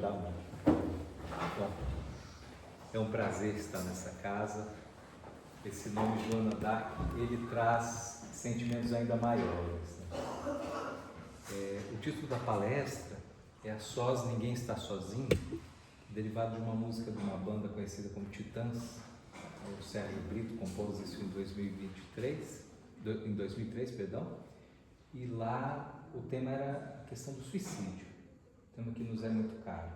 ajudar muito. Bom, é um prazer estar nessa casa. Esse nome Joana d'Arc, ele traz sentimentos ainda maiores, né? O título da palestra é A Sós Ninguém Está Sozinho, derivado de uma música de uma banda conhecida como Titãs. O Sérgio Brito compôs isso em 2003, e lá o tema era a questão do suicídio, tema que nos é muito caro.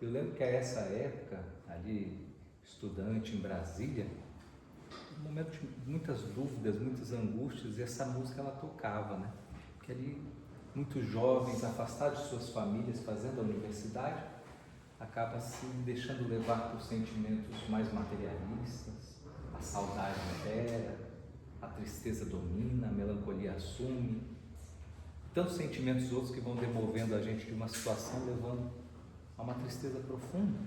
Eu lembro que a essa época, ali, estudante em Brasília, um momento de muitas dúvidas, muitas angústias, e essa música ela tocava, né? Porque ali, muitos jovens afastados de suas famílias, fazendo a universidade, acaba se deixando levar por sentimentos mais materialistas, a saudade impera, a tristeza domina, a melancolia assume, tantos sentimentos outros que vão demovendo a gente de uma situação, levando a uma tristeza profunda.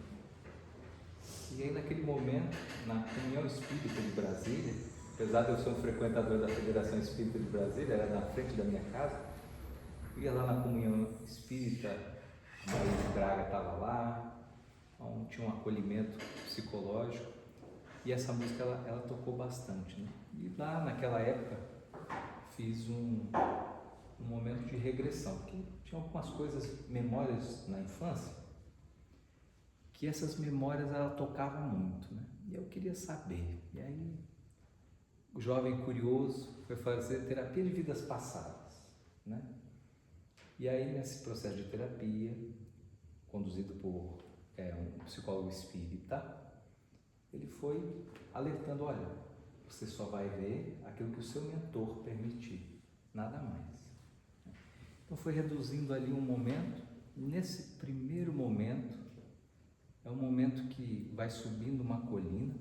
E aí naquele momento, na Comunhão Espírita de Brasília, apesar de eu ser um frequentador da Federação Espírita de Brasília, era na frente da minha casa, eu ia lá na Comunhão Espírita, a Maria de Braga estava lá, onde tinha um acolhimento psicológico, e essa música ela tocou bastante, né? E lá naquela época fiz um momento de regressão, porque tinha algumas coisas, memórias na infância, que essas memórias ela tocava muito, né? E eu queria saber. E aí o jovem curioso foi fazer terapia de vidas passadas, né? E aí nesse processo de terapia, conduzido por um psicólogo espírita, ele foi alertando: olha, você só vai ver aquilo que o seu mentor permitir, nada mais. Então foi reduzindo ali um momento. Nesse primeiro momento, é um momento que vai subindo uma colina,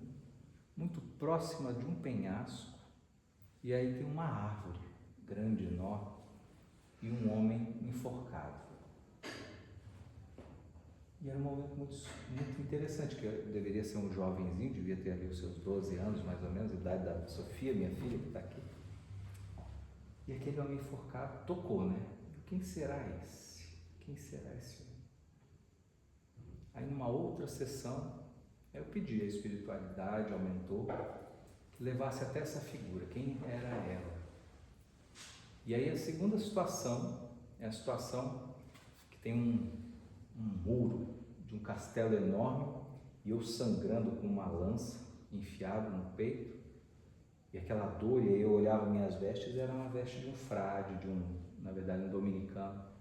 muito próxima de um penhasco, e aí tem uma árvore grande, enorme, e um homem enforcado. E era um momento muito interessante, que eu deveria ser um jovenzinho, devia ter ali os seus 12 anos, mais ou menos, a idade da Sofia, minha filha, que está aqui. E aquele homem enforcado tocou, né? Quem será esse? Quem será esse homem? Aí numa outra sessão, eu pedi à espiritualidade, ao mentor, que levasse até essa figura, quem era ela. E aí a segunda situação, é a situação que tem um muro de um castelo enorme, e eu sangrando com uma lança enfiada no peito, e aquela dor, e aí eu olhava minhas vestes, era uma veste de um frade, na verdade um dominicano.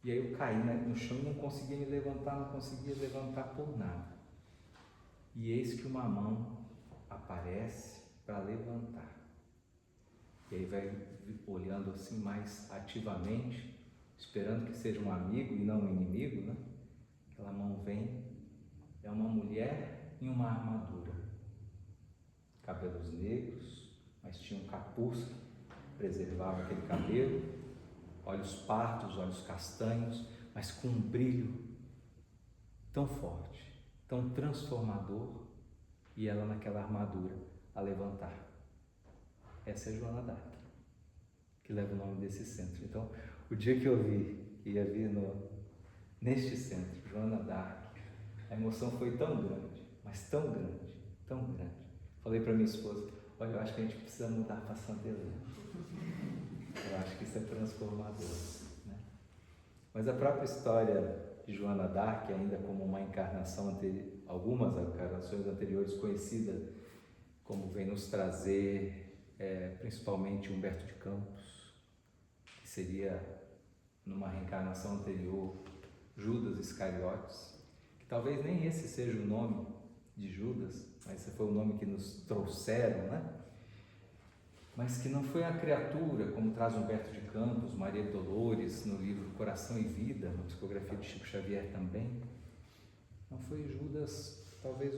E aí eu caí no chão e não conseguia me levantar, não conseguia levantar por nada. E eis que uma mão aparece para levantar. E aí vai olhando assim mais ativamente, esperando que seja um amigo e não um inimigo, né? Aquela mão vem, é uma mulher em uma armadura, cabelos negros, mas tinha um capuz que preservava aquele cabelo, olhos pardos, olhos castanhos, mas com um brilho tão forte, tão transformador, e ela naquela armadura a levantar. Essa é Joana d'Arc, que leva o nome desse centro. Então, o dia que eu ia vir neste centro, Joana d'Arc, a emoção foi tão grande, mas tão grande, tão grande. Falei para minha esposa: olha, eu acho que a gente precisa mudar para Santa Helena. Eu acho que isso é transformador, né? Mas a própria história de Joana d'Arc, ainda como uma encarnação algumas encarnações anteriores conhecida, como vem nos trazer principalmente Humberto de Campos, que seria numa reencarnação anterior Judas Iscariotes, que talvez nem esse seja o nome de Judas, mas esse foi o nome que nos trouxeram, né? Mas que não foi a criatura, como traz Humberto de Campos, Maria Dolores, no livro Coração e Vida, na psicografia de Chico Xavier também. Não foi Judas, talvez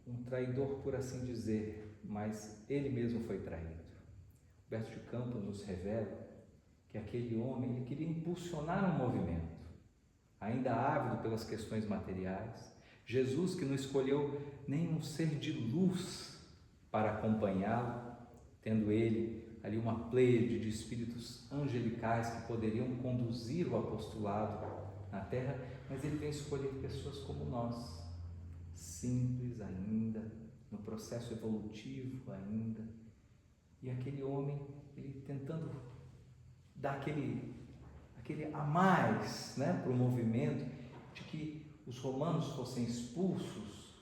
um traidor, por assim dizer, mas ele mesmo foi traído. Humberto de Campos nos revela que aquele homem ele queria impulsionar um movimento, ainda ávido pelas questões materiais. Jesus, que não escolheu nenhum ser de luz para acompanhá-lo, tendo ele ali uma pleiade de espíritos angelicais que poderiam conduzir o apostolado na terra, mas ele vem escolher pessoas como nós, simples ainda, no processo evolutivo ainda. E aquele homem, ele tentando dar aquele a mais, né, para o movimento de que os romanos fossem expulsos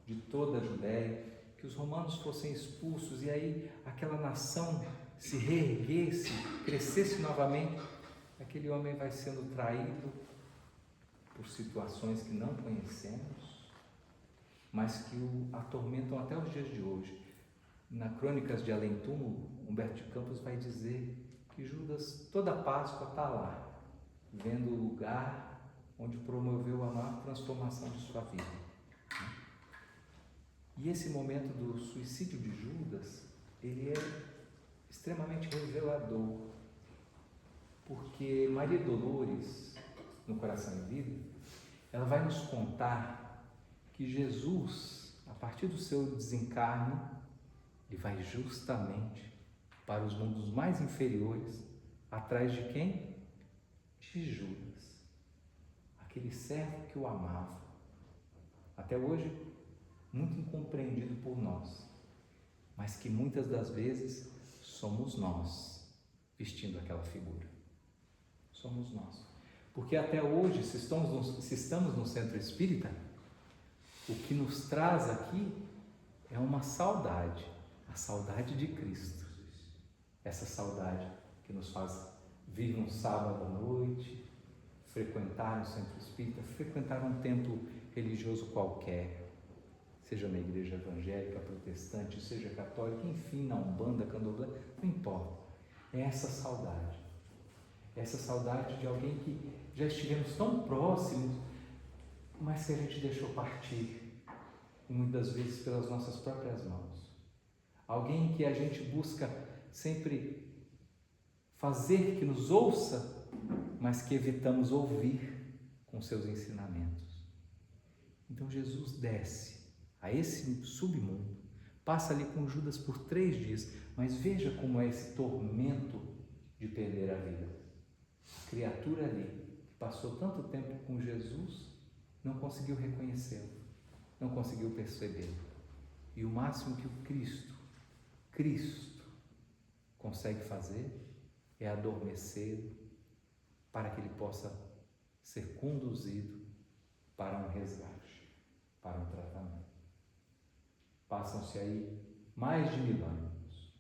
de toda a Judéia, que os romanos fossem expulsos e aí aquela nação se reerguesse, crescesse novamente. Aquele homem vai sendo traído por situações que não conhecemos, mas que o atormentam até os dias de hoje. Na Crônicas de Além Túmulo, Humberto de Campos vai dizer que Judas, toda a Páscoa, está lá, vendo o lugar onde promoveu a maior transformação de sua vida. E esse momento do suicídio de Judas, ele é extremamente revelador, porque Maria Dolores, no Coração e Vida, ela vai nos contar que Jesus, a partir do seu desencarne, ele vai justamente para os mundos mais inferiores, atrás de quem? De Judas, aquele servo que o amava, até hoje muito incompreendido por nós, mas que muitas das vezes somos nós vestindo aquela figura. Somos nós. Porque até hoje, se estamos no centro espírita, o que nos traz aqui é uma saudade, a saudade de Cristo. Essa saudade que nos faz vir num sábado à noite, frequentar um centro espírita, frequentar um templo religioso qualquer, seja na igreja evangélica, protestante, seja católica, enfim, na Umbanda, Candomblé, não importa. É essa saudade de alguém que já estivemos tão próximos, mas que a gente deixou partir, e muitas vezes pelas nossas próprias mãos. Alguém que a gente busca sempre fazer que nos ouça, mas que evitamos ouvir com seus ensinamentos. Então Jesus desce a esse submundo, passa ali com Judas por 3 dias, mas veja como é esse tormento de perder a vida. A criatura ali, que passou tanto tempo com Jesus, não conseguiu reconhecê-lo, não conseguiu percebê-lo. E o máximo que o Cristo consegue fazer é adormecê-lo para que ele possa ser conduzido para um resgate, para um tratamento. Passam-se aí mais de 1000 anos.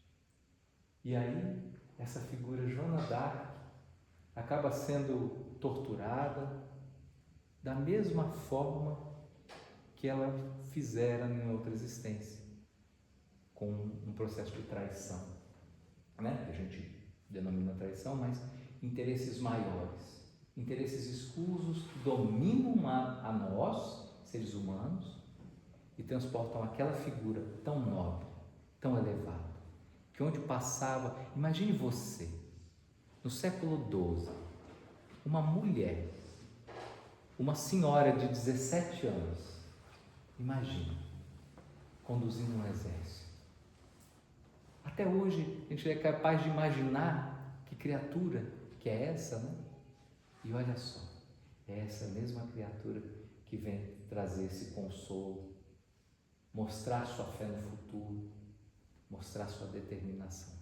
E aí, essa figura Joana d'Arc acaba sendo torturada da mesma forma que ela fizera em outra existência, com um processo de traição, né? Que a gente denomina traição, mas interesses maiores, interesses escusos que dominam a nós, seres humanos, e transportam aquela figura tão nobre, tão elevada, que onde passava, imagine você, no século XII, uma mulher, uma senhora de 17 anos, imagine, conduzindo um exército. Até hoje a gente é capaz de imaginar que criatura que é essa, né? E olha só, é essa mesma criatura que vem trazer esse consolo, mostrar sua fé no futuro, mostrar sua determinação.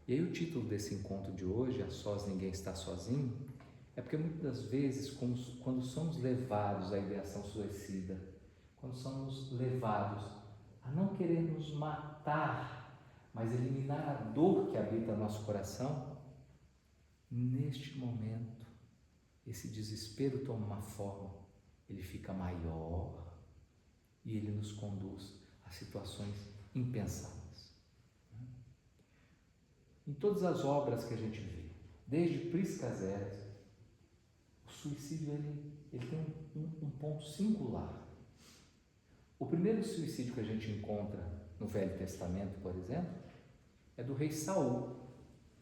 E aí o título desse encontro de hoje, A Sós Ninguém Está Sozinho, é porque muitas das vezes, quando somos levados à ideação suicida, quando somos levados a não querer nos matar, mas eliminar a dor que habita no nosso coração, neste momento, esse desespero toma uma forma, ele fica maior e ele nos conduz a situações impensadas. Em todas as obras que a gente vê, desde Prisca Zéres, o suicídio ele tem um ponto singular. O primeiro suicídio que a gente encontra no Velho Testamento, por exemplo, é do rei Saul.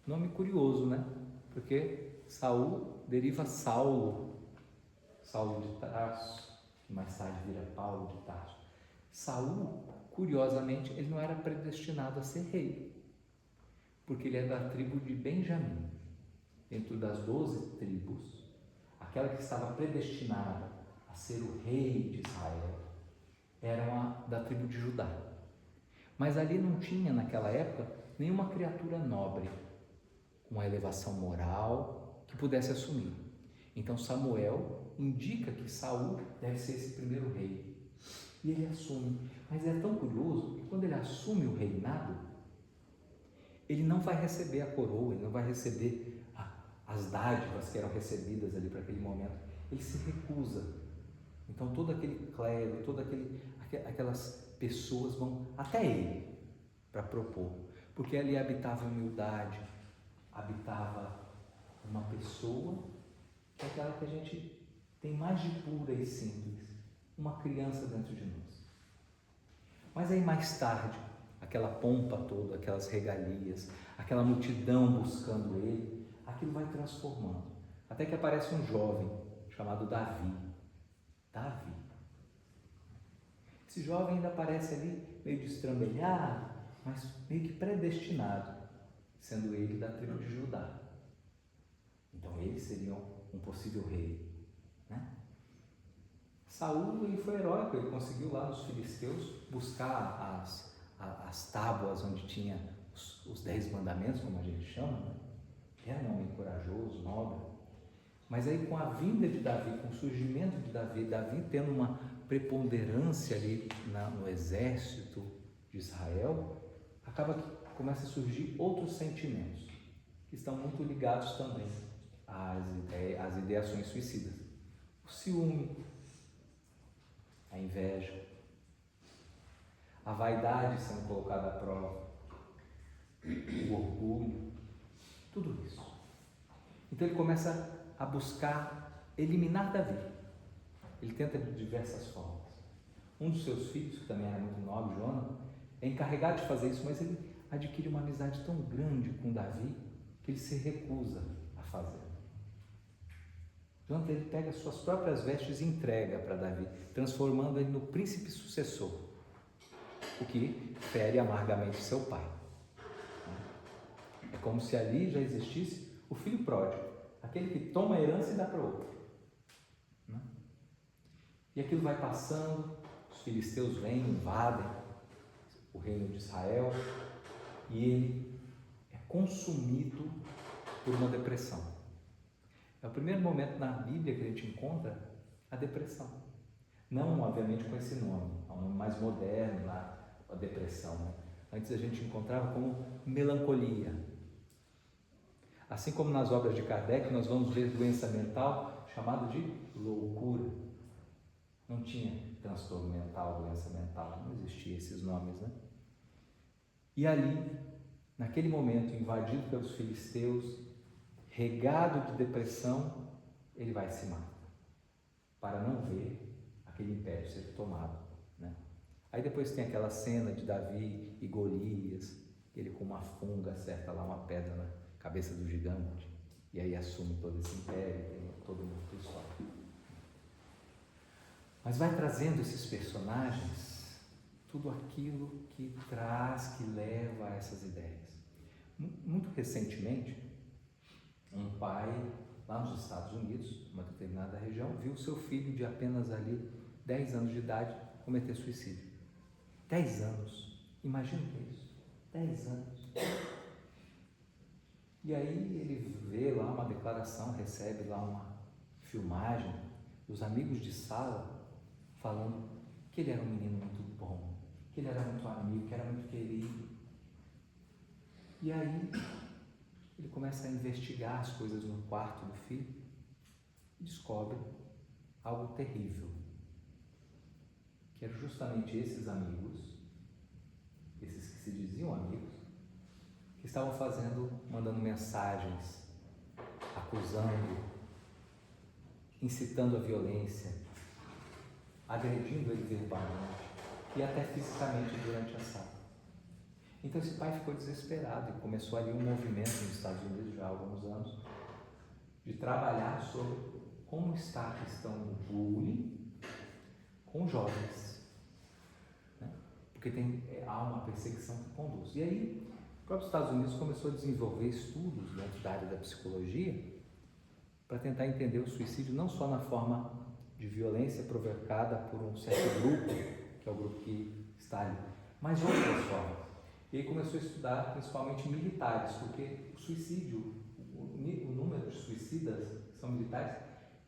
Nome curioso, né? Porque Saul deriva Saulo de Tarso, que mais tarde vira Paulo de Tarso. Saul, curiosamente, ele não era predestinado a ser rei, porque ele é da tribo de Benjamim. Dentro das 12 tribos, aquela que estava predestinada a ser o rei de Israel, era da tribo de Judá. Mas ali não tinha, naquela época, nenhuma criatura nobre, com uma elevação moral, que pudesse assumir. Então Samuel indica que Saul deve ser esse primeiro rei. E ele assume. Mas é tão curioso que quando ele assume o reinado, ele não vai receber a coroa, ele não vai receber as dádivas que eram recebidas ali para aquele momento. Ele se recusa. Então todo aquele clero, aquelas pessoas vão até ele para propor. Porque ali habitava humildade, habitava uma pessoa que é aquela que a gente tem mais de pura e simples, uma criança dentro de nós. Mas aí mais tarde, aquela pompa toda, aquelas regalias, aquela multidão buscando ele, aquilo vai transformando. Até que aparece um jovem chamado Davi. Davi. Esse jovem ainda aparece ali meio destrambelhado, mas meio que predestinado, sendo ele da tribo de Judá. Então eles seriam um possível rei, né? Saul, ele foi heróico, ele conseguiu lá nos filisteus buscar as tábuas onde tinha os 10 mandamentos, como a gente chama, né? Era um homem corajoso, nobre. Mas aí com a vinda de Davi, com o surgimento de Davi tendo uma preponderância ali no exército de Israel, acaba que começa a surgir outros sentimentos que estão muito ligados também às ideações suicidas. O ciúme, a inveja, a vaidade sendo colocada à prova, o orgulho, tudo isso. Então ele começa a buscar eliminar Davi. Ele tenta de diversas formas. Um dos seus filhos, que também era muito nobre, Jonathan, é encarregado de fazer isso, mas ele adquire uma amizade tão grande com Davi que ele se recusa a fazer. Jonathan, ele pega suas próprias vestes e entrega para Davi, transformando ele no príncipe sucessor, o que fere amargamente seu pai. É como se ali já existisse o filho pródigo, aquele que toma a herança e dá para outro. E aquilo vai passando, os filisteus vêm, invadem o reino de Israel e ele é consumido por uma depressão. É o primeiro momento na Bíblia que a gente encontra a depressão. Não, obviamente, com esse nome, é um nome mais moderno lá, a depressão, né? Antes a gente encontrava como melancolia. Assim como nas obras de Kardec, nós vamos ver doença mental chamada de loucura. Não tinha transtorno mental, doença mental, não existia esses nomes, né? E ali, naquele momento, invadido pelos filisteus, regado de depressão, ele vai se matar, para não ver aquele império ser tomado, né? Aí depois tem aquela cena de Davi e Golias, ele com uma funga acerta lá uma pedra na cabeça do gigante, e aí assume todo esse império, tem todo mundo pessoal. Mas vai trazendo esses personagens, tudo aquilo que traz, que leva a essas ideias. Muito recentemente, um pai lá nos Estados Unidos, numa determinada região, viu seu filho de apenas ali 10 anos de idade cometer suicídio. 10 anos, imagina o que é isso, 10 anos. E aí ele vê lá uma declaração, recebe lá uma filmagem dos amigos de sala falando que ele era um menino muito bom, que ele era muito amigo, que era muito querido. E aí ele começa a investigar as coisas no quarto do filho e descobre algo terrível, que eram justamente esses amigos, esses que se diziam amigos, que estavam mandando mensagens, acusando, incitando a violência, agredindo ele verbalmente e até fisicamente durante a sala. Então esse pai ficou desesperado e começou ali um movimento nos Estados Unidos já há alguns anos de trabalhar sobre como está a questão do bullying com jovens, né? Porque há uma perseguição que conduz. E aí o próprio Estados Unidos começou a desenvolver estudos dentro da área da psicologia para tentar entender o suicídio não só na forma de violência provocada por um certo grupo, que é o grupo que está ali, mas outras formas. E aí começou a estudar principalmente militares, porque o suicídio, o número de suicidas que são militares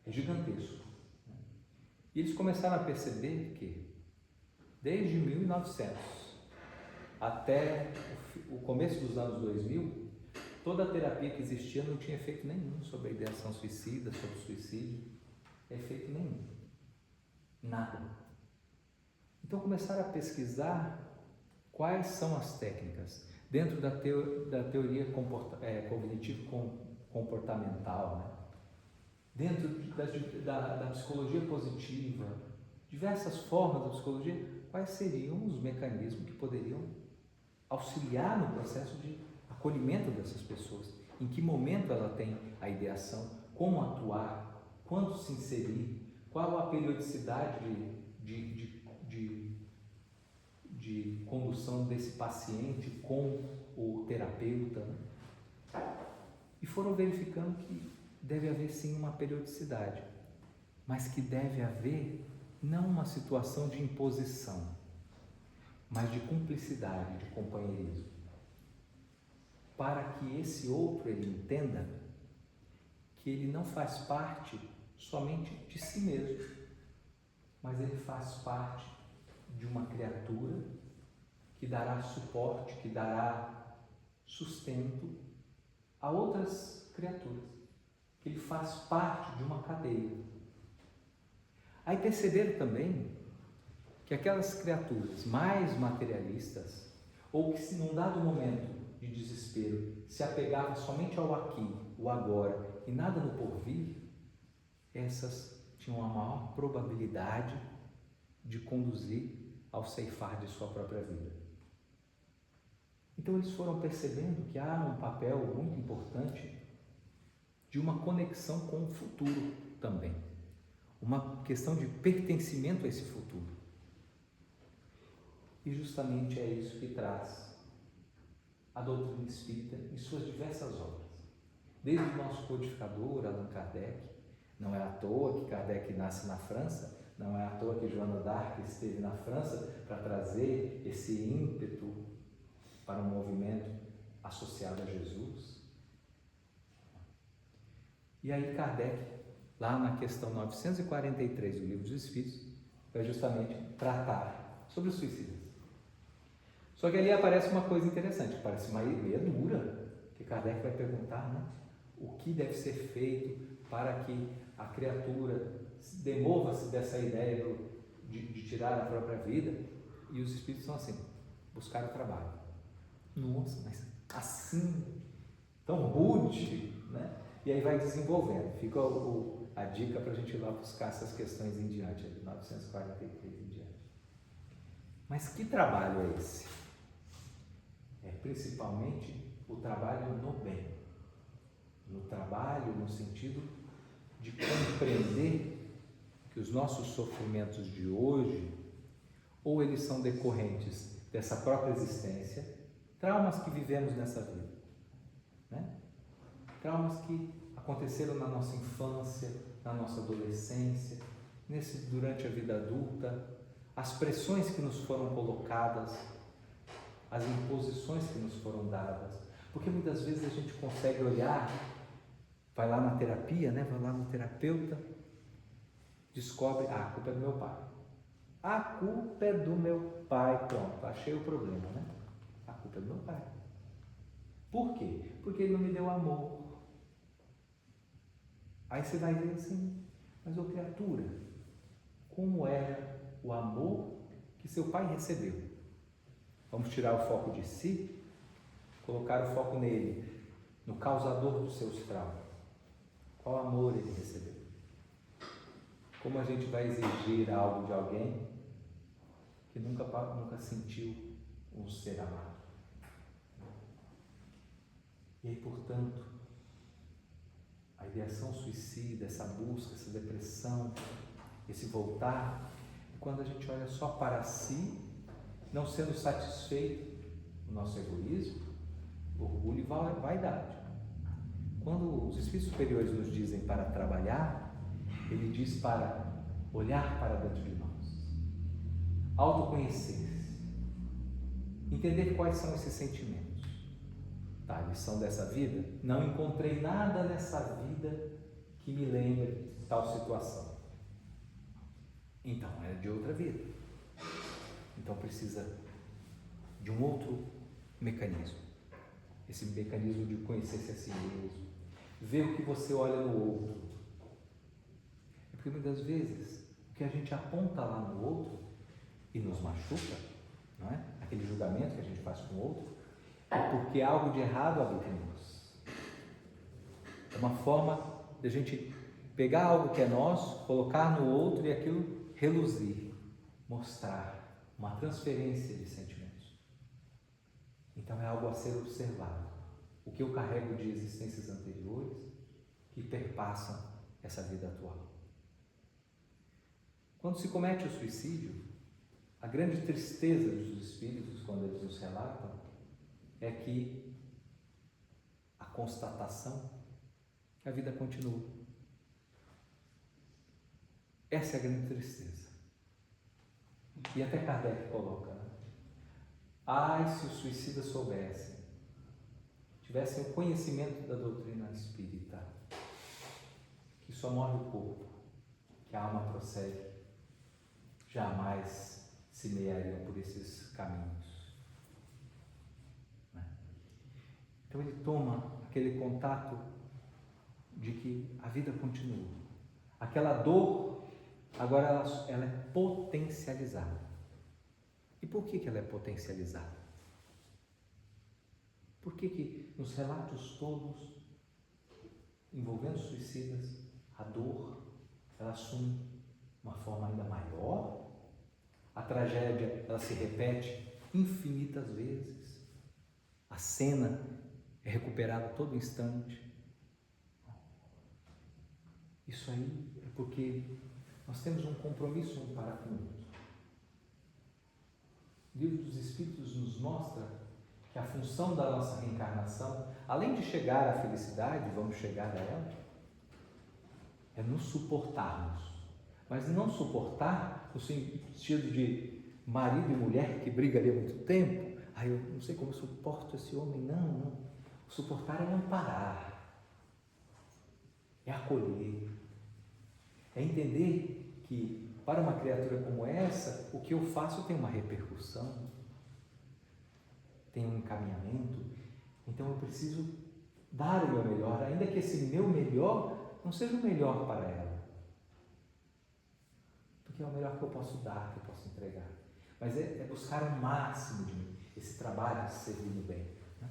é gigantesco. E eles começaram a perceber que desde 1900 até o começo dos anos 2000, toda a terapia que existia não tinha efeito nenhum sobre a ideação suicida, sobre o suicídio, efeito nenhum, nada. Então começaram a pesquisar quais são as técnicas dentro da teoria cognitivo-comportamental, né? Dentro da psicologia positiva, diversas formas da psicologia, quais seriam os mecanismos que poderiam auxiliar no processo de acolhimento dessas pessoas, em que momento ela tem a ideação, como atuar, quando se inserir, qual a periodicidade de condução desse paciente com o terapeuta, né? E foram verificando que deve haver sim uma periodicidade, mas que deve haver não uma situação de imposição, mas de cumplicidade, de companheirismo, para que esse outro ele entenda que ele não faz parte somente de si mesmo, mas ele faz parte de uma criatura que dará suporte, que dará sustento a outras criaturas, que ele faz parte de uma cadeia. Aí perceberam também que aquelas criaturas mais materialistas, ou que num dado momento de desespero se apegavam somente ao aqui, o agora e nada no porvir, essas tinham a maior probabilidade de conduzir ao ceifar de sua própria vida. Então eles foram percebendo que há um papel muito importante de uma conexão com o futuro também, uma questão de pertencimento a esse futuro. E justamente é isso que traz a doutrina espírita em suas diversas obras. Desde o nosso codificador, Allan Kardec, não é à toa que Kardec nasce na França, não é à toa que Joana d'Arc esteve na França para trazer esse ímpeto para um movimento associado a Jesus. E aí Kardec, lá na questão 943 do Livro dos Espíritos, vai justamente tratar sobre o suicídio. Só que ali aparece uma coisa interessante, parece uma ideia dura, que Kardec vai perguntar, né? O que deve ser feito para que a criatura demova-se dessa ideia de tirar a própria vida? E os espíritos são assim, buscar o trabalho. Nossa, mas assim, tão rude, né? E aí vai desenvolvendo. Fica a dica para a gente ir lá buscar essas questões em diante, de 943 em diante. Mas que trabalho é esse? É principalmente o trabalho no bem. No trabalho, no sentido de compreender que os nossos sofrimentos de hoje, ou eles são decorrentes dessa própria existência, traumas que vivemos nessa vida, né? Traumas que aconteceram na nossa infância, na nossa adolescência, durante a vida adulta, as pressões que nos foram colocadas, as imposições que nos foram dadas, porque muitas vezes a gente consegue olhar, vai lá na terapia, né? Vai lá no terapeuta, descobre, a culpa é do meu pai. A culpa é do meu pai, pronto, achei o problema, né? A culpa é do meu pai. Por quê? Porque ele não me deu amor. Aí você vai ver assim, mas ô criatura, como era o amor que seu pai recebeu? Vamos tirar o foco de si, colocar o foco nele, no causador dos seus traumas. Qual amor ele recebeu? Como a gente vai exigir algo de alguém que nunca sentiu um ser amado? E aí, portanto, a ideação suicida, essa busca, essa depressão, esse voltar, quando a gente olha só para si, não sendo satisfeito o nosso egoísmo, orgulho e vaidade. Quando os espíritos superiores nos dizem para trabalhar, ele diz para olhar para dentro de nós, autoconhecer-se, entender quais são esses sentimentos. Tá, a lição dessa vida: não encontrei nada nessa vida que me lembre tal situação. Então é de outra vida. Então precisa de um outro mecanismo. Esse mecanismo de conhecer-se a si mesmo, ver o que você olha no outro. É porque muitas vezes o que a gente aponta lá no outro e nos machuca, não é? Aquele julgamento que a gente faz com o outro, é porque algo de errado habita em nós. É uma forma de a gente pegar algo que é nosso, colocar no outro e aquilo reluzir, mostrar uma transferência de sentimentos. Então é algo a ser observado. O que eu carrego de existências anteriores que perpassam essa vida atual. Quando se comete o suicídio, a grande tristeza dos espíritos, quando eles nos relatam, é que a constatação que a vida continua. Essa é a grande tristeza. E até Kardec coloca, né? Ai, se os suicidas soubessem, tivessem o conhecimento da doutrina espírita, que só morre o corpo, que a alma prossegue, jamais se meariam por esses caminhos. Né? Então ele toma aquele contato de que a vida continua. Aquela dor, agora ela é potencializada. E por que ela é potencializada? Por que nos relatos todos envolvendo suicidas, a dor, ela assume uma forma ainda maior? A tragédia, ela se repete infinitas vezes. A cena é recuperada a todo instante. Isso aí é porque nós temos um compromisso um para com o outro. O Livro dos Espíritos nos mostra que a função da nossa reencarnação, além de chegar à felicidade, vamos chegar a ela, é nos suportarmos. Mas não suportar no sentido de marido e mulher que brigam ali há muito tempo. Eu não sei como eu suporto esse homem. Não. O suportar é amparar, é acolher, é entender que para uma criatura como essa, o que eu faço tem uma repercussão, tem um encaminhamento. Então eu preciso dar o meu melhor, ainda que esse meu melhor não seja o melhor para ela, porque é o melhor que eu posso dar, que eu posso entregar. Mas é buscar o máximo de mim, esse trabalho de servir no bem. Né?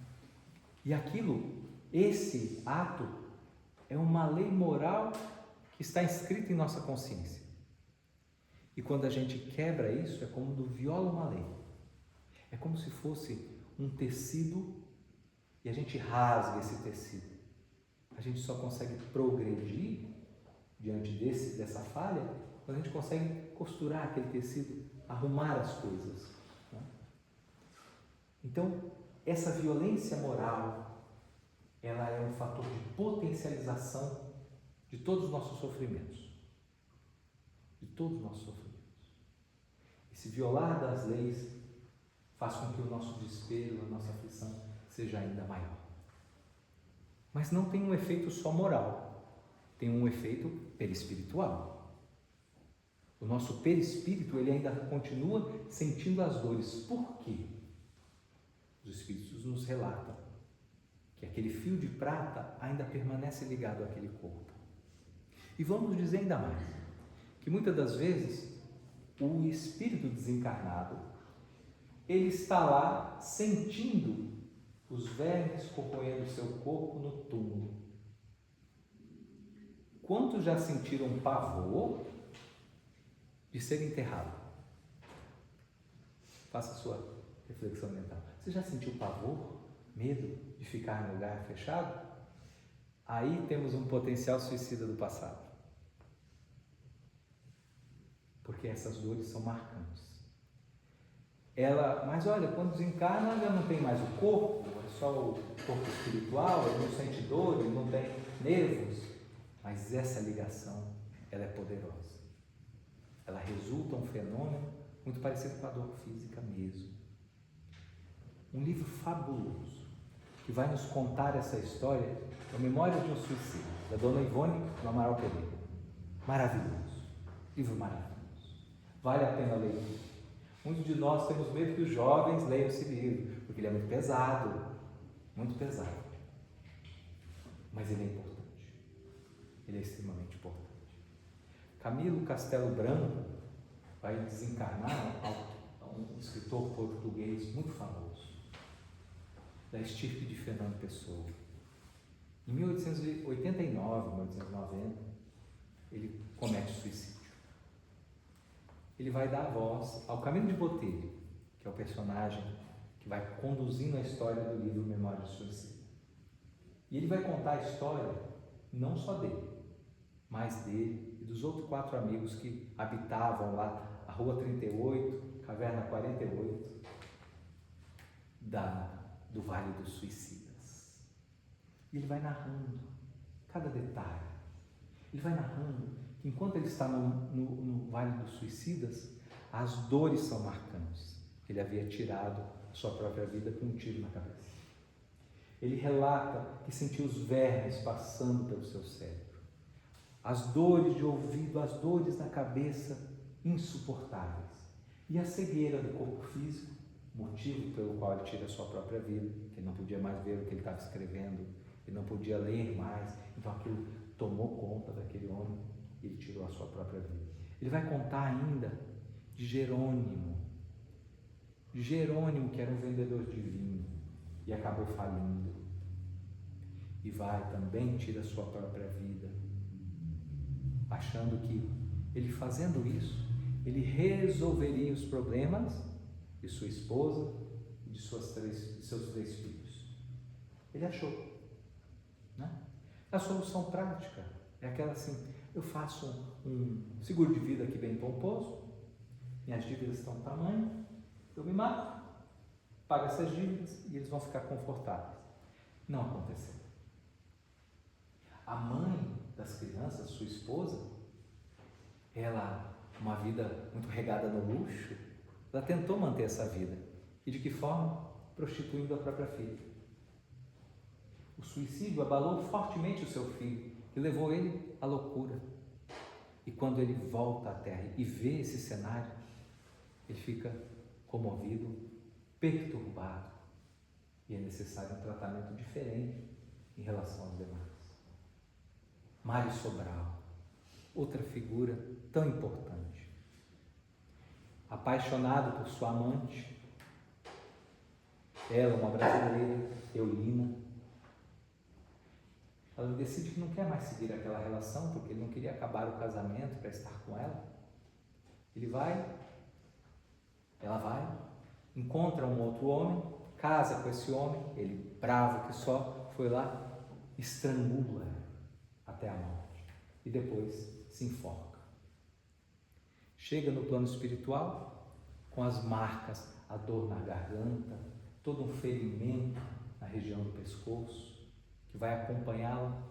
E aquilo, esse ato, é uma lei moral que está inscrita em nossa consciência. E quando a gente quebra isso, é como do viola uma lei. É como se fosse um tecido e a gente rasga esse tecido. A gente só consegue progredir diante dessa falha quando a gente consegue costurar aquele tecido, arrumar as coisas. Né? Então, essa violência moral, ela é um fator de potencialização de todos os nossos sofrimentos. De todos os nossos sofrimentos. Esse violar das leis faz com que o nosso desespero, a nossa aflição seja ainda maior. Mas não tem um efeito só moral, tem um efeito perispiritual. O nosso perispírito, ele ainda continua sentindo as dores. Por quê? Os espíritos nos relatam que aquele fio de prata ainda permanece ligado àquele corpo. E vamos dizer ainda mais, que muitas das vezes o espírito desencarnado, ele está lá sentindo os vermes corroendo seu corpo no túmulo. Quantos já sentiram pavor de ser enterrado? Faça a sua reflexão mental. Você já sentiu pavor, medo de ficar em lugar fechado? Aí temos um potencial suicida do passado. Porque essas dores são marcantes. Mas olha, quando desencarna já não tem mais o corpo, é só o corpo espiritual, ele não sente dor, ele não tem nervos, mas essa ligação, ela é poderosa. Ela resulta um fenômeno muito parecido com a dor física mesmo. Um livro fabuloso que vai nos contar essa história é o Memórias de um Suicídio, da dona Ivone do Amaral Pereira. Maravilhoso, livro maravilhoso. Vale a pena ler. Muitos de nós temos medo que os jovens leiam esse livro, porque ele é muito pesado, mas ele é importante, ele é extremamente importante. Camilo Castelo Branco vai desencarnar um escritor português muito famoso, da estirpe de Fernando Pessoa. Em 1889, 1890, ele comete suicídio. Ele vai dar voz ao Camilo de Botelho, que é o personagem que vai conduzindo a história do livro Memórias de Suicídio. E ele vai contar a história não só dele, mas dele e dos outros 4 amigos que habitavam lá a Rua 38, Caverna 48, do Vale dos Suicidas. E ele vai narrando cada detalhe. Ele vai narrando que enquanto ele está no Vale dos Suicidas, as dores são marcantes. Ele havia tirado a sua própria vida com um tiro na cabeça. Ele relata que sentiu os vermes passando pelo seu cérebro. As dores de ouvido, as dores na cabeça, insuportáveis. E a cegueira do corpo físico, motivo pelo qual ele tira a sua própria vida, que ele não podia mais ver o que ele estava escrevendo, ele não podia ler mais, então aquilo tomou conta daquele homem e ele tirou a sua própria vida. Ele vai contar ainda de Jerônimo, que era um vendedor de vinho e acabou falindo, e vai também tirar a sua própria vida, achando que ele fazendo isso, ele resolveria os problemas de sua esposa e de seus 3 filhos. Ele achou, né? A solução prática é aquela assim: eu faço um seguro de vida aqui bem pomposo, minhas dívidas estão no tamanho, eu me mato, pago essas dívidas e eles vão ficar confortáveis. Não aconteceu. A mãe das crianças, sua esposa, ela, uma vida muito regada no luxo, ela tentou manter essa vida. E de que forma? Prostituindo a própria filha. O suicídio abalou fortemente o seu filho e levou ele à loucura. E quando ele volta à Terra e vê esse cenário, ele fica comovido, perturbado. E é necessário um tratamento diferente em relação aos demais. Mário Sobral, outra figura tão importante. Apaixonado por sua amante, ela, uma brasileira, Eulina, ela decide que não quer mais seguir aquela relação, porque ele não queria acabar o casamento para estar com ela. Ela vai, encontra um outro homem, casa com esse homem, ele, bravo que só, foi lá, estrangula até a morte e depois se enforca. Chega no plano espiritual com as marcas, a dor na garganta, todo um ferimento na região do pescoço, que vai acompanhá-la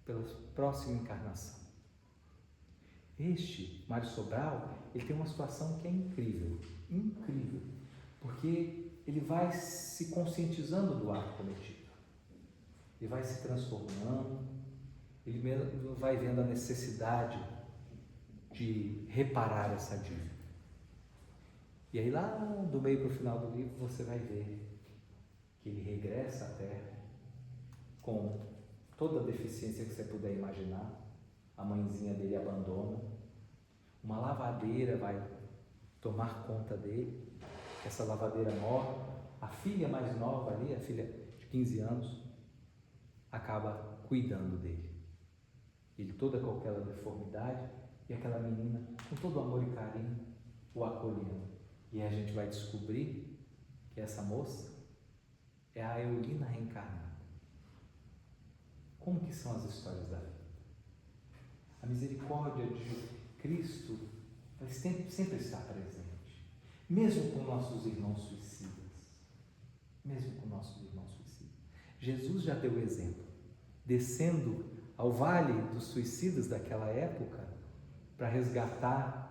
pela próxima encarnação. Este Mário Sobral, ele tem uma situação que é incrível, porque ele vai se conscientizando do ato cometido, ele vai se transformando, ele mesmo vai vendo a necessidade de reparar essa dívida. E aí lá do meio para o final do livro você vai ver que ele regressa à Terra com toda a deficiência que você puder imaginar. A mãezinha dele abandona, uma lavadeira vai tomar conta dele, essa lavadeira morre, a filha mais nova ali, a filha de 15 anos, acaba cuidando dele. Ele toda com aquela deformidade e aquela menina com todo o amor e carinho o acolhendo. E a gente vai descobrir que essa moça é a Eulina reencarnada. Como que são as histórias da vida? A misericórdia de Cristo sempre está presente, mesmo com nossos irmãos suicidas. Jesus já deu o exemplo, descendo ao vale dos suicidas daquela época para resgatar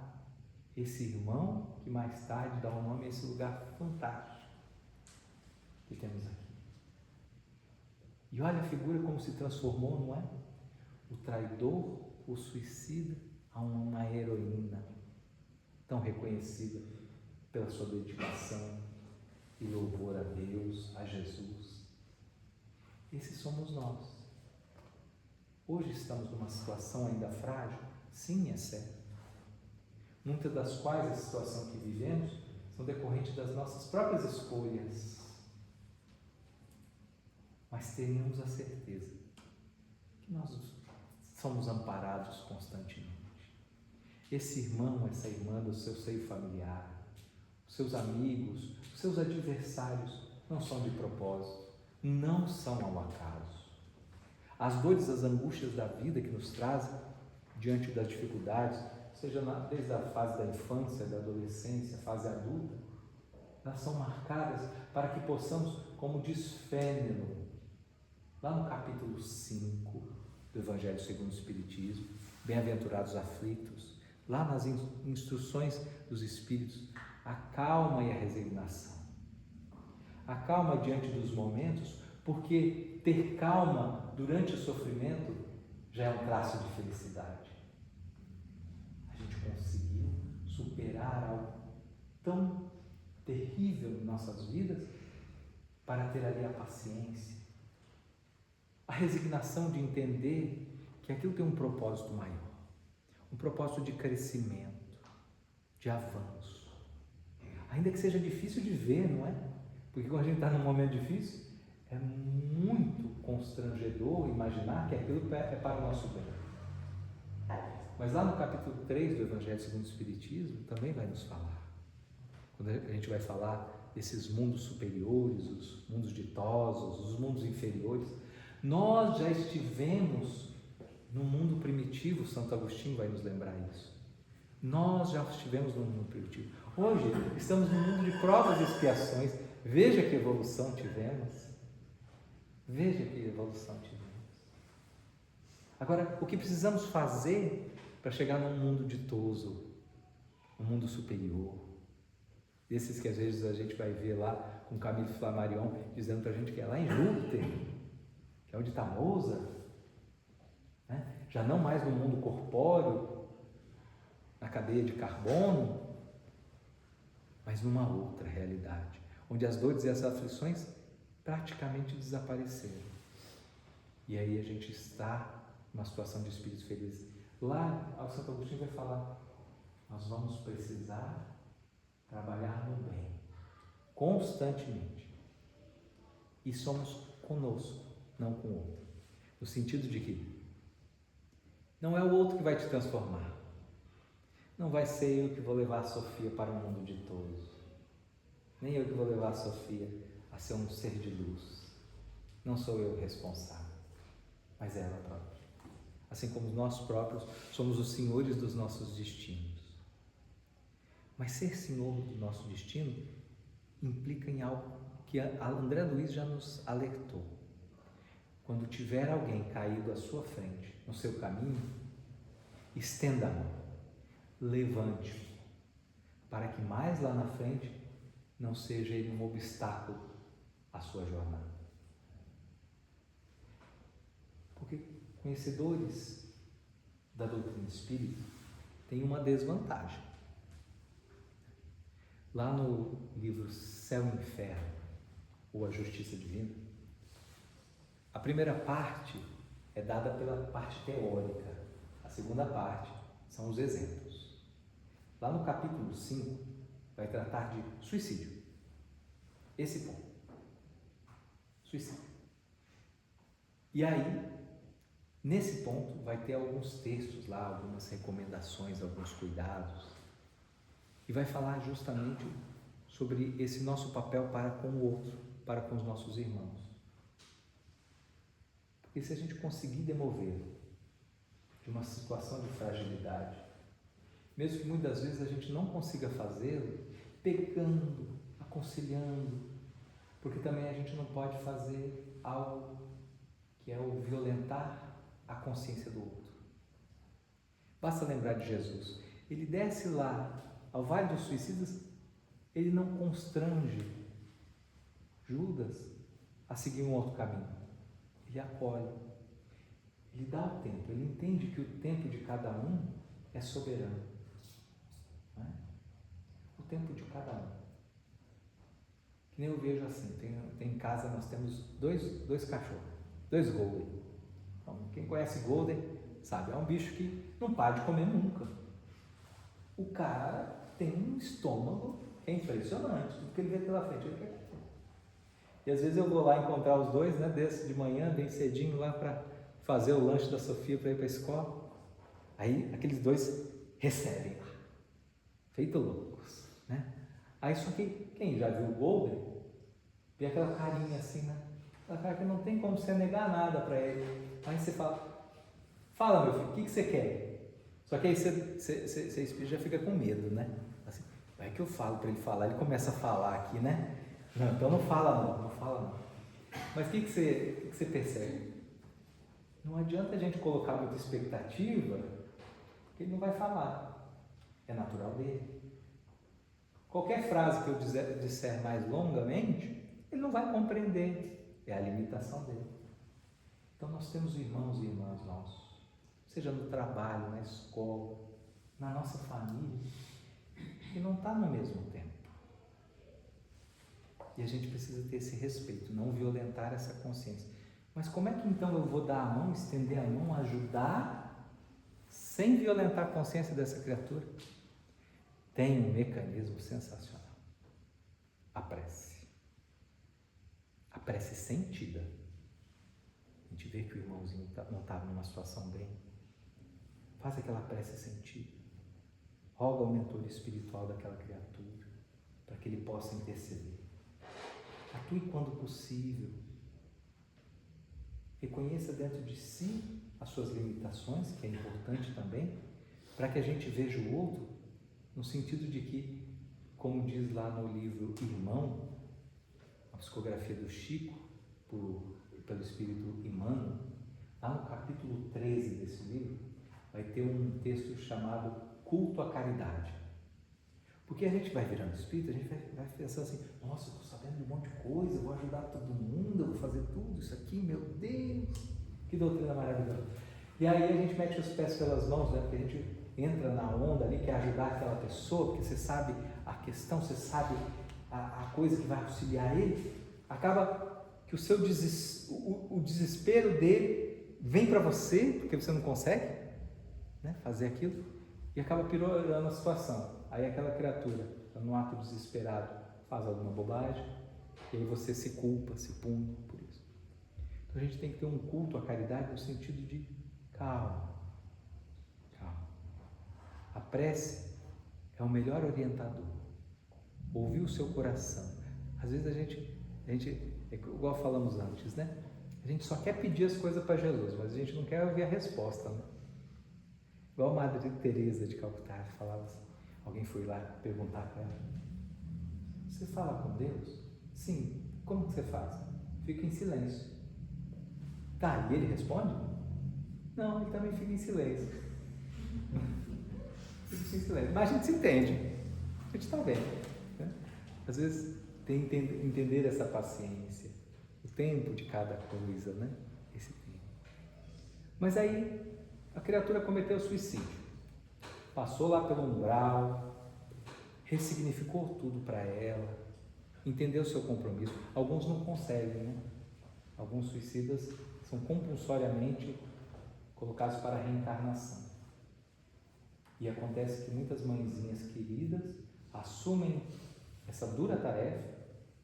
esse irmão que mais tarde dá o nome a esse lugar fantástico que temos aqui. E olha a figura como se transformou, não é? O traidor, o suicida, a uma heroína tão reconhecida pela sua dedicação e louvor a Deus, a Jesus. Esses somos nós. Hoje estamos numa situação ainda frágil? Sim, é certo. Muitas das quais a situação que vivemos são decorrentes das nossas próprias escolhas. Mas tenhamos a certeza que nós somos amparados constantemente. Esse irmão, essa irmã do seu seio familiar, os seus amigos, os seus adversários não são de propósito, não são ao acaso. As dores, as angústias da vida que nos trazem diante das dificuldades, seja desde a fase da infância, da adolescência, fase adulta, elas são marcadas para que possamos, como diz Fênelon, lá no capítulo 5 do Evangelho segundo o Espiritismo, bem-aventurados aflitos, lá nas instruções dos Espíritos, a calma e a resignação. A calma diante dos momentos, porque ter calma durante o sofrimento já é um traço de felicidade. A gente conseguiu superar algo tão terrível em nossas vidas para ter ali a paciência, a resignação de entender que aquilo tem um propósito maior, um propósito de crescimento, de avanço. Ainda que seja difícil de ver, não é? Porque quando a gente está num momento difícil, é muito constrangedor imaginar que aquilo é para o nosso bem. Mas lá no capítulo 3 do Evangelho segundo o Espiritismo, também vai nos falar. Quando a gente vai falar desses mundos superiores, os mundos ditosos, os mundos inferiores, nós já estivemos no mundo primitivo, Santo Agostinho vai nos lembrar isso. Nós já estivemos no mundo primitivo. Hoje estamos no mundo de provas e expiações. Veja que evolução tivemos. Veja que evolução tivemos. Agora, o que precisamos fazer para chegar num mundo ditoso, um mundo superior? Desses que às vezes a gente vai ver lá com Camille Flammarion dizendo para a gente que é lá em Júpiter, que é onde está Mozart, né? Já não mais no mundo corpóreo, na cadeia de carbono, mas numa outra realidade, onde as dores e as aflições praticamente desapareceram. E aí a gente está numa situação de espírito feliz. Lá, o Santo Agostinho vai falar, nós vamos precisar trabalhar no bem, constantemente. E somos conosco, não com o outro. No sentido de que não é o outro que vai te transformar. Não vai ser eu que vou levar a Sofia para um mundo ditoso. Nem eu que vou levar a Sofia a ser um ser de luz. Não sou eu o responsável, mas é ela própria. Assim como nós próprios somos os senhores dos nossos destinos. Mas ser senhor do nosso destino implica em algo que a André Luiz já nos alertou. Quando tiver alguém caído à sua frente, no seu caminho, estenda a mão, levante-o, para que mais lá na frente não seja ele um obstáculo à sua jornada. Porque conhecedores da doutrina espírita têm uma desvantagem. Lá no livro Céu e Inferno, ou A Justiça Divina, a primeira parte é dada pela parte teórica, a segunda parte são os exemplos. Lá no capítulo 5, vai tratar de suicídio. Esse ponto. Suicídio. E aí, nesse ponto, vai ter alguns textos lá, algumas recomendações, alguns cuidados. E vai falar justamente sobre esse nosso papel para com o outro, para com os nossos irmãos. Porque se a gente conseguir demover de uma situação de fragilidade, mesmo que muitas vezes a gente não consiga fazê-lo, pegando, aconselhando, porque também a gente não pode fazer algo que é o violentar a consciência do outro. Basta lembrar de Jesus. Ele desce lá ao Vale dos Suicidas, ele não constrange Judas a seguir um outro caminho. Ele acolhe, ele dá o tempo, ele entende que o tempo de cada um é soberano. Não é? O tempo de cada um. Que nem eu vejo assim, tem em casa, nós temos dois cachorros, 2 Golden. Então, quem conhece Golden sabe, é um bicho que não para de comer nunca. O cara tem um estômago que é impressionante, tudo que ele vê pela frente ele quer comer. E às vezes eu vou lá encontrar os dois, né, desse de manhã, bem cedinho, lá para fazer o lanche da Sofia para ir para a escola. Aí aqueles 2 recebem lá, feito loucos, né? Aí só que quem já viu o Golden, vê aquela carinha assim, né? Aquela cara que não tem como você negar nada para ele. Aí você fala meu filho, o que você quer? Só que aí você já fica com medo, né? Assim, vai que eu falo para ele falar, ele começa a falar aqui, né? Não, então não fala não. Mas o que você percebe? Não adianta a gente colocar muita expectativa, porque ele não vai falar. É natural dele. Qualquer frase que eu disser mais longamente, ele não vai compreender. É a limitação dele. Então nós temos irmãos e irmãs nossos, seja no trabalho, na escola, na nossa família, que não está no mesmo tempo. E a gente precisa ter esse respeito, não violentar essa consciência. Mas como é que então eu vou dar a mão, estender a mão, ajudar, sem violentar a consciência dessa criatura? Tem um mecanismo sensacional. A prece. A prece sentida. A gente vê que o irmãozinho não está numa situação bem. Faz aquela prece sentida. Roga ao mentor espiritual daquela criatura, para que ele possa interceder. Atue quando possível. Reconheça dentro de si as suas limitações, que é importante também, para que a gente veja o outro no sentido de que, como diz lá no livro Irmão, a psicografia do Chico, pelo Espírito Emmanuel, lá no capítulo 13 desse livro, vai ter um texto chamado Culto à Caridade. Porque a gente vai virando espírito, a gente vai pensando assim, nossa, eu estou sabendo de um monte de coisa, eu vou ajudar todo mundo, eu vou fazer tudo isso aqui, meu Deus, que doutrina maravilhosa. E aí a gente mete os pés pelas mãos, né? Porque a gente entra na onda ali, quer ajudar aquela pessoa, porque você sabe a questão, você sabe a coisa que vai auxiliar ele, acaba que o desespero dele vem para você, porque você não consegue, né, fazer aquilo, e acaba piorando a situação. Aí aquela criatura, no ato desesperado, faz alguma bobagem, e aí você se culpa, se pune por isso. Então a gente tem que ter um culto à caridade no sentido de calma. A prece é o melhor orientador. Ouvir o seu coração. Às vezes a gente igual falamos antes, né? A gente só quer pedir as coisas para Jesus, mas a gente não quer ouvir a resposta, né? Igual a Madre Teresa de Calcutá falava assim, alguém foi lá perguntar para ela, você fala com Deus? Sim. Como que você faz? Fica em silêncio. Tá, e ele responde? Não, ele também fica em silêncio. Fica em silêncio. Mas a gente se entende. A gente está bem. Né? Às vezes tem que entender essa paciência, o tempo de cada coisa, né? Esse tempo. Mas aí a criatura cometeu suicídio, passou lá pelo umbral, ressignificou tudo para ela, entendeu o seu compromisso. Alguns não conseguem, né? Alguns suicidas são compulsoriamente colocados para a reencarnação. E acontece que muitas mãezinhas queridas assumem essa dura tarefa,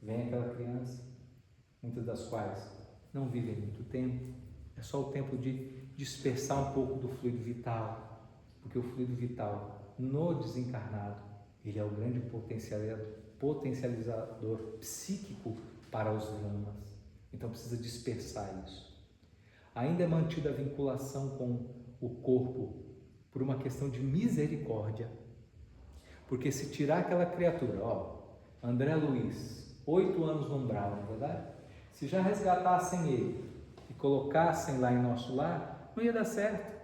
vem aquela criança, muitas das quais não vivem muito tempo, é só o tempo de dispersar um pouco do fluido vital, porque o fluido vital no desencarnado, ele é o grande potencializador psíquico para os dramas, então precisa dispersar isso. Ainda é mantida a vinculação com o corpo por uma questão de misericórdia, porque se tirar aquela criatura, André Luiz, 8 anos no umbral, não é verdade? Se já resgatassem ele e colocassem lá em nosso lar, não ia dar certo.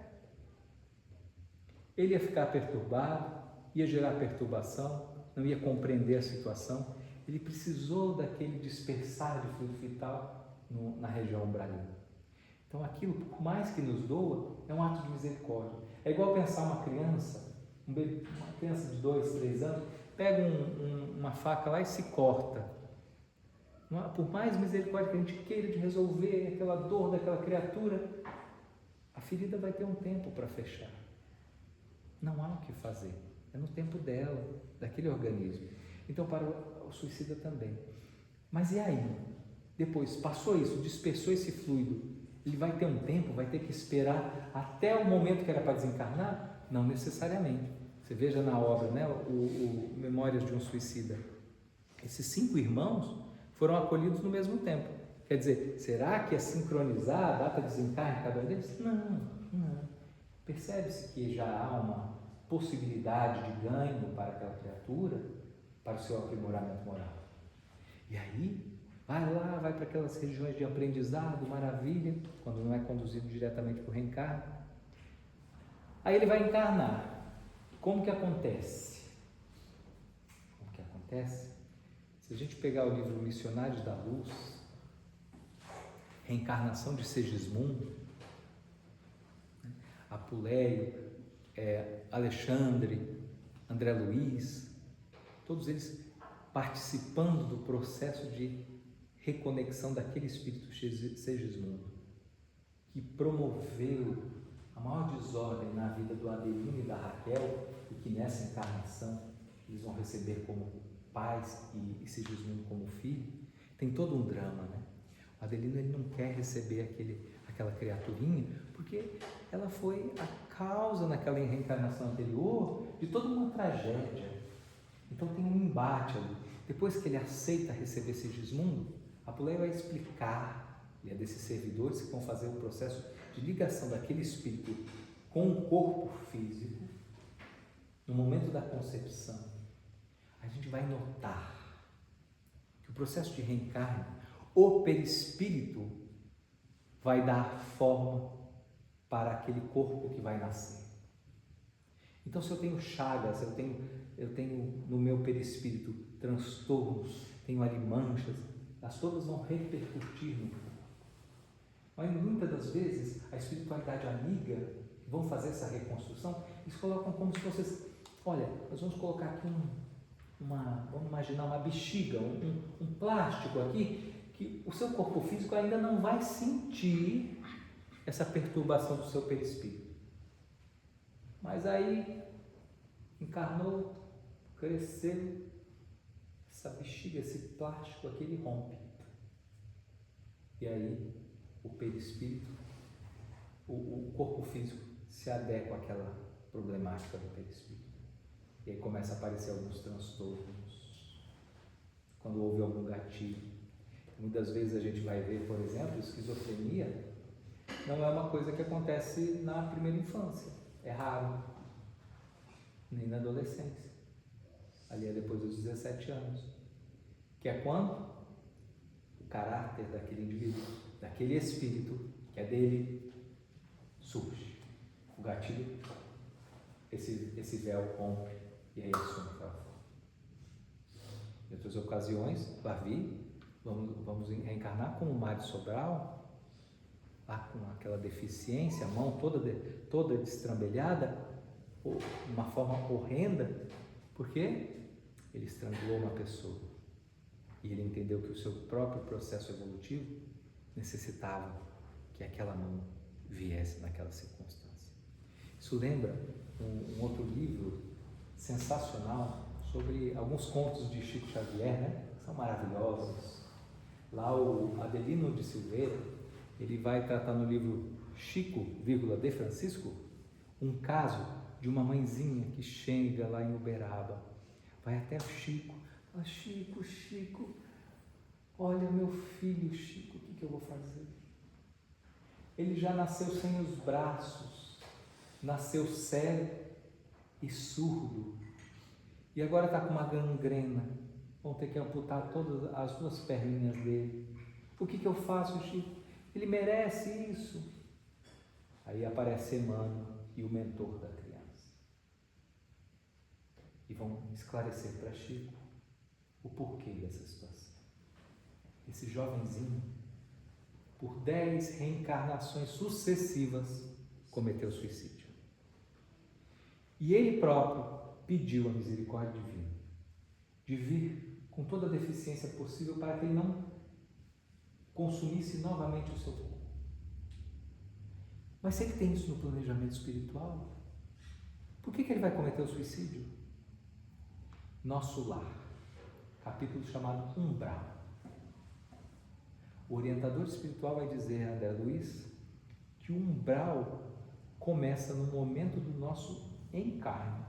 Ele ia ficar perturbado, ia gerar perturbação, não ia compreender a situação. Ele precisou daquele dispersar de fluido vital na região umbralina. Então aquilo, por mais que nos doa, é um ato de misericórdia. É igual pensar uma criança, uma criança de 2, 3 anos, pega uma faca lá e se corta. Por mais misericórdia que a gente queira de resolver aquela dor daquela criatura, a ferida vai ter um tempo para fechar. Não há o que fazer. É no tempo dela, daquele organismo. Então, para o suicida também. Mas e aí? Depois, passou isso, dispersou esse fluido. Ele vai ter um tempo, vai ter que esperar até o momento que era para desencarnar? Não necessariamente. Você veja na obra, né, o Memórias de um Suicida. Esses 5 irmãos foram acolhidos no mesmo tempo. Quer dizer, será que é sincronizar a data de desencarne de cada um deles? Não. Percebe-se que já há uma possibilidade de ganho para aquela criatura, para o seu aprimoramento moral. E aí, vai para aquelas regiões de aprendizado, maravilha, quando não é conduzido diretamente por reencarno. Aí ele vai encarnar. Como que acontece? Se a gente pegar o livro Missionários da Luz, Reencarnação de Segismundo, Apuleio, Alexandre, André Luiz, todos eles participando do processo de reconexão daquele espírito Segismundo, que promoveu a maior desordem na vida do Adelino e da Raquel, e que nessa encarnação eles vão receber como pais e Segismundo como filho. Tem todo um drama, né? O Adelino, ele não quer receber aquela criaturinha, porque ela foi a causa naquela reencarnação anterior de toda uma tragédia. Então tem um embate ali. Depois que ele aceita receber Segismundo, Apuleio vai explicar, e é desses servidores que vão fazer o processo de ligação daquele espírito com o corpo físico. No momento da concepção, a gente vai notar que o processo de reencarne, o perispírito vai dar forma para aquele corpo que vai nascer. Então, se eu tenho chagas, eu tenho no meu perispírito transtornos, tenho ali manchas, elas todas vão repercutir no corpo. Mas muitas das vezes a espiritualidade amiga, que vão fazer essa reconstrução, eles colocam como se fosse, olha, nós vamos colocar aqui vamos imaginar uma bexiga, um plástico aqui, que o seu corpo físico ainda não vai sentir essa perturbação do seu perispírito. Mas aí encarnou, cresceu, essa bexiga, esse plástico aqui, ele rompe. E aí o perispírito, o corpo físico se adequa àquela problemática do perispírito. E aí começa a aparecer alguns transtornos, quando houve algum gatilho. Muitas vezes a gente vai ver, por exemplo, esquizofrenia não é uma coisa que acontece na primeira infância, é raro, nem na adolescência, ali é depois dos 17 anos, que é quando o caráter daquele indivíduo, daquele espírito que é dele, surge. O gatilho, esse véu rompe e aí assume aquela forma. Em outras ocasiões, vamos reencarnar como Mário Sobral, lá com aquela deficiência, a mão toda destrambelhada, de uma forma horrenda, porque ele estrangulou uma pessoa e ele entendeu que o seu próprio processo evolutivo necessitava que aquela mão viesse naquela circunstância. Isso lembra um outro livro sensacional sobre alguns contos de Chico Xavier, né? São maravilhosos. Lá o Adelino de Silveira, ele vai tratar no livro Chico, de Francisco, um caso de uma mãezinha que chega lá em Uberaba, vai até o Chico, fala: Chico, olha meu filho Chico, o que eu vou fazer? Ele já nasceu sem os braços, nasceu cego e surdo, e agora está com uma gangrena, vão ter que amputar todas as 2 perninhas dele. O que eu faço, Chico? Ele merece isso. Aí aparece Emmanuel e o mentor da criança. E vão esclarecer para Chico o porquê dessa situação. Esse jovenzinho, por 10 reencarnações sucessivas, cometeu suicídio. E ele próprio pediu a misericórdia divina de vir com toda a deficiência possível para que ele não consumisse novamente o seu corpo. Mas se ele tem isso no planejamento espiritual, por que ele vai cometer o suicídio? Nosso Lar, capítulo chamado Umbral. O orientador espiritual vai dizer, André Luiz, que o umbral começa no momento do nosso encarne.